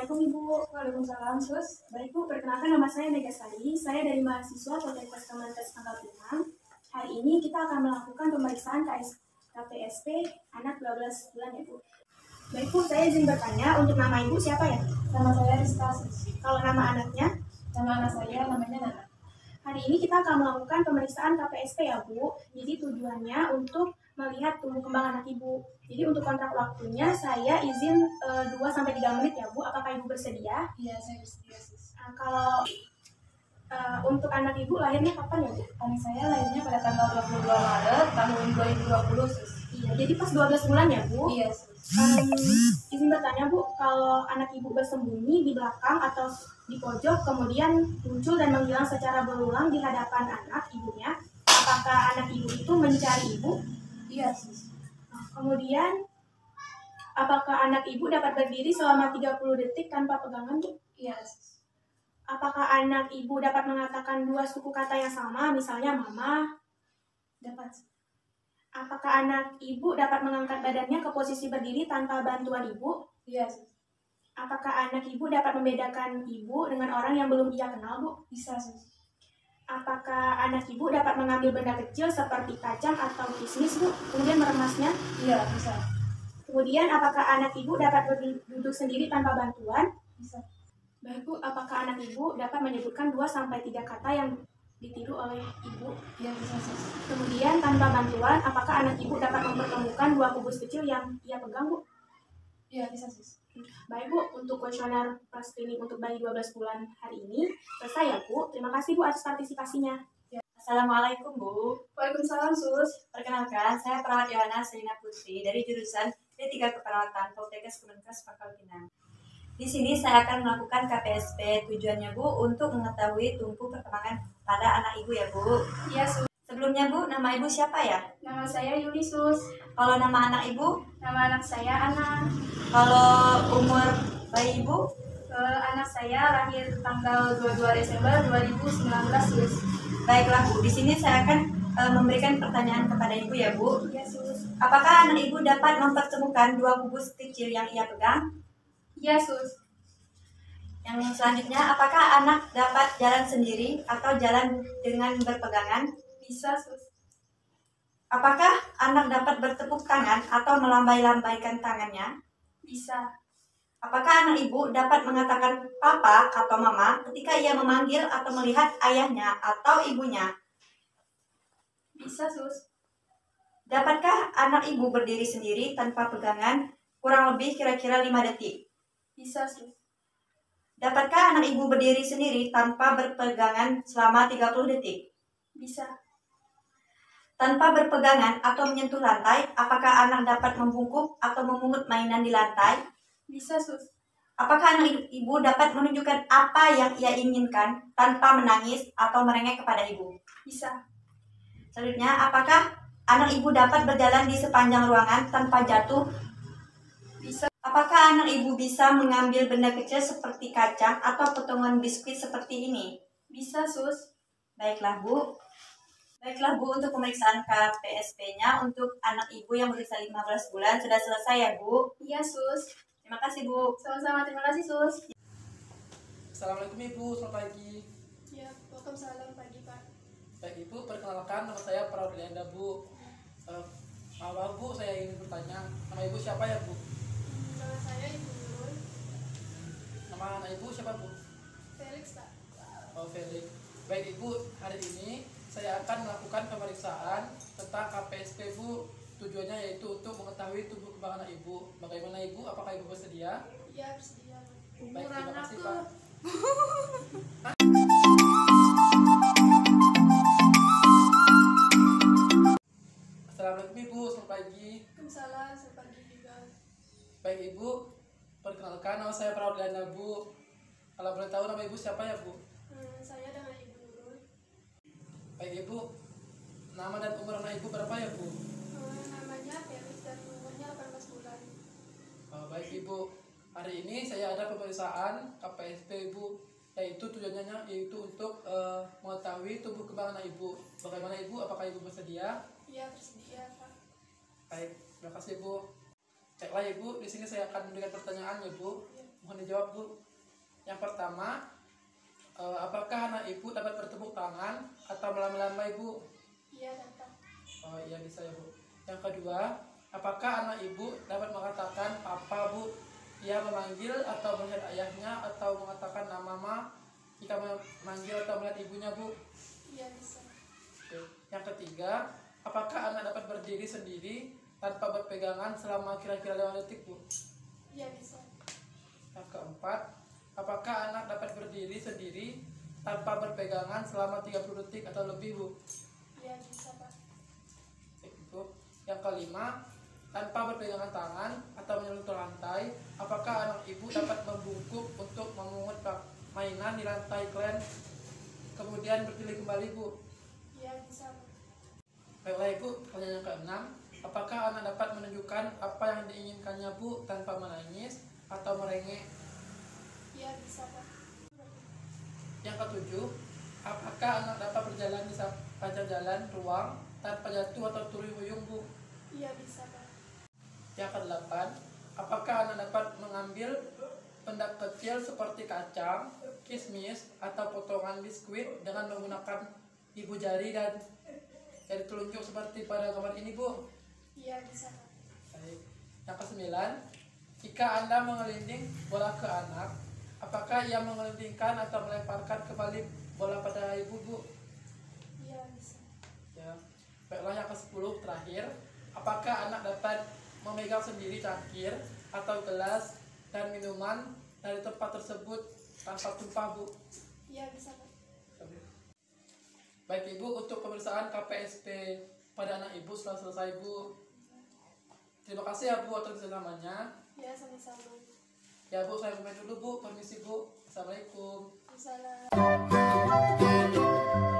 Assalamualaikum Ibu. Waalaikumsalam, Sus. Baik Bu, perkenalkan nama saya Mega Sari. Saya dari mahasiswa Politeknik Kemenkes Pangkal Pinang. Hari ini kita akan melakukan pemeriksaan KPSP anak 12 bulan ya Bu. Baik Bu, saya izin bertanya, untuk nama Ibu siapa ya? Nama saya Rizka, Sus. Kalau nama anaknya? Nama anak saya namanya Nana. Hari ini kita akan melakukan pemeriksaan KPSP ya Bu. Jadi tujuannya untuk melihat tumbuh kembang anak Ibu. Jadi untuk kontrak waktunya saya izin 2-3 menit ya Bu. Apakah Ibu bersedia? Iya, saya bersedia, Sus. Kalau untuk anak Ibu lahirnya kapan ya Bu? Anak saya lahirnya pada tanggal 22 Maret tahun 2020, Sus. Iya, jadi pas 12 bulan ya Bu? Iya, Sus. Izin bertanya Bu, kalau anak Ibu bersembunyi di belakang atau di pojok kemudian muncul dan menghilang secara berulang di hadapan anak ibunya, apakah anak Ibu itu mencari Ibu? Iya, Sus. Kemudian, apakah anak Ibu dapat berdiri selama 30 detik tanpa pegangan Bu? Iya, Sus. Apakah anak Ibu dapat mengatakan 2 suku kata yang sama, misalnya mama? Dapat, Sus. Apakah anak Ibu dapat mengangkat badannya ke posisi berdiri tanpa bantuan Ibu? Iya, Sus. Apakah anak Ibu dapat membedakan Ibu dengan orang yang belum ia kenal, Bu? Bisa, Sus. Apakah anak Ibu dapat mengambil benda kecil seperti kacang atau kismis, Bu, kemudian meremasnya? Iya, bisa. Kemudian, apakah anak Ibu dapat duduk sendiri tanpa bantuan? Bisa. Baik, Bu, apakah anak Ibu dapat menyebutkan 2-3 kata yang ditiru oleh Ibu? Iya, bisa, Sus. Kemudian, tanpa bantuan, apakah anak Ibu dapat mempertemukan 2 kubus kecil yang ia pegang, Bu? Iya, bisa, Sus. Baik Bu, untuk kuesioner prasklinik untuk bayi 12 bulan hari ini selesai ya Bu. Terima kasih Bu atas partisipasinya. Ya. Assalamualaikum Bu. Waalaikumsalam, Sus. Perkenalkan, saya Perawat Yohana Selina Putri dari jurusan D3 Keperawatan Politeknik Kemenkes Pangkal Pinang. Di sini saya akan melakukan KPSP. Tujuannya Bu untuk mengetahui tumbuh perkembangan pada anak Ibu ya Bu. Iya, Sus. Sebelumnya Bu, nama Ibu siapa ya? Nama saya Yuli, Sus. Kalau nama anak Ibu? Nama anak saya Ana. Kalau umur bayi Ibu? Anak saya lahir tanggal 22 Desember 2019, Sus. Baiklah Bu, di sini saya akan memberikan pertanyaan kepada Ibu ya Bu. Iya, Sus. Apakah anak Ibu dapat mempertemukan 2 kubus kecil yang ia pegang? Iya, Sus. Yang selanjutnya, apakah anak dapat jalan sendiri atau jalan dengan berpegangan? Bisa, Sus. Apakah anak dapat bertepuk tangan atau melambai-lambaikan tangannya? Bisa. Apakah anak Ibu dapat mengatakan papa atau mama ketika ia memanggil atau melihat ayahnya atau ibunya? Bisa, Sus. Dapatkah anak Ibu berdiri sendiri tanpa pegangan kurang lebih kira-kira 5 detik? Bisa, Sus. Dapatkah anak Ibu berdiri sendiri tanpa berpegangan selama 30 detik? Bisa. Tanpa berpegangan atau menyentuh lantai, apakah anak dapat membungkuk atau memungut mainan di lantai? Bisa, Sus. Apakah anak Ibu dapat menunjukkan apa yang ia inginkan tanpa menangis atau merengek kepada Ibu? Bisa. Selanjutnya, apakah anak Ibu dapat berjalan di sepanjang ruangan tanpa jatuh? Bisa. Apakah anak Ibu bisa mengambil benda kecil seperti kacang atau potongan biskuit seperti ini? Bisa, Sus. Baiklah Bu, untuk pemeriksaan KPSP-nya untuk anak Ibu yang berusia 15 bulan sudah selesai ya Bu. Iya, Sus. Terima kasih Bu. Sama-sama, terima kasih, Sus. Assalamualaikum Ibu, selamat pagi. Ya, waalaikumsalam pagi, Pak. Baik Ibu, perkenalkan nama saya Praudlianda Bu. Awal Bu, saya ingin bertanya, nama Ibu siapa ya Bu? Nama saya Ibu Nurul. Nama anak Ibu siapa Bu? Felix, Pak. Oh, Felix. Baik Ibu, hari ini saya akan melakukan pemeriksaan tentang KPSP Bu. Tujuannya yaitu untuk mengetahui tumbuh kembang anak Ibu. Bagaimana Ibu? Apakah Ibu bersedia? Iya, bersedia. Baik, terima kasih Pak. Assalamualaikum Ibu, selamat pagi. Waalaikumsalam, selamat pagi juga. Baik Ibu, perkenalkan nama saya Praudlianda Bu. Kalau boleh tahu nama Ibu siapa ya Bu? Saya dengan Ibu Nurul. Baik Ibu, nama dan umur anak Ibu berapa ya Bu? Namanya Felix dan umurnya 18 bulan. Baik Ibu, hari ini saya ada pemeriksaan KPSP Ibu, yaitu tujuannya yaitu untuk mengetahui tumbuh kembang anak Ibu. Bagaimana Ibu? Apakah Ibu bersedia? Iya, bersedia, Pak. Baik, terima kasih Bu. Baiklah Ibu, di sini saya akan memberikan pertanyaan ya Bu. Ya. Mohon dijawab Bu. Yang pertama, apakah anak ibu dapat bertepuk tangan atau melambai Bu? Iya dapat. Oh iya bisa ya Bu. Yang kedua, apakah anak ibu dapat mengatakan papa Bu? Ia memanggil atau melihat ayahnya atau mengatakan nama ma jika memanggil atau melihat ibunya Bu? Iya bisa. Oke. Yang ketiga, apakah anak dapat berdiri sendiri tanpa berpegangan selama kira-kira 5 detik Bu? Iya bisa. Yang keempat, apakah anak dapat berdiri sendiri tanpa berpegangan selama 30 detik atau lebih Bu? Iya bisa Pak. Itu. Yang kelima, tanpa berpegangan tangan atau menyentuh lantai, apakah anak ibu dapat membungkuk untuk memungut mainan di lantai klen kemudian berdiri kembali Bu? Iya bisa Pak. Baiklah Ibu, pertanyaan yang keenam, apakah anak dapat menunjukkan apa yang diinginkannya Bu tanpa menangis atau merengek? Iya bisa Pak. Yang ketujuh, apakah anak dapat berjalan di sepanjang jalan ruang tanpa jatuh atau turun Bu? Iya bisa Pak. Yang kedelapan, apakah anak dapat mengambil benda kecil seperti kacang, kismis, atau potongan biskuit dengan menggunakan ibu jari dan jari telunjuk seperti pada gambar ini Bu? Iya bisa Pak. Baik. Yang kesembilan, jika Anda mengelinding bola ke anak, apakah ia mengelindingkan atau melemparkan kembali bola pada ibu Bu? Iya bisa. Ya. Baiklah yang ke-10 terakhir, apakah anak dapat memegang sendiri cangkir atau gelas dan minuman dari tempat tersebut tanpa tumpah Bu? Iya bisa Pak. Baik Ibu, untuk pemeriksaan KPSP pada anak Ibu sudah selesai Bu. Terima kasih ya Bu atas kerjasamanya. Iya sama-sama. Ya Bu, saya pamit dulu Bu, permisi Bu. Assalamualaikum. Assalamualaikum.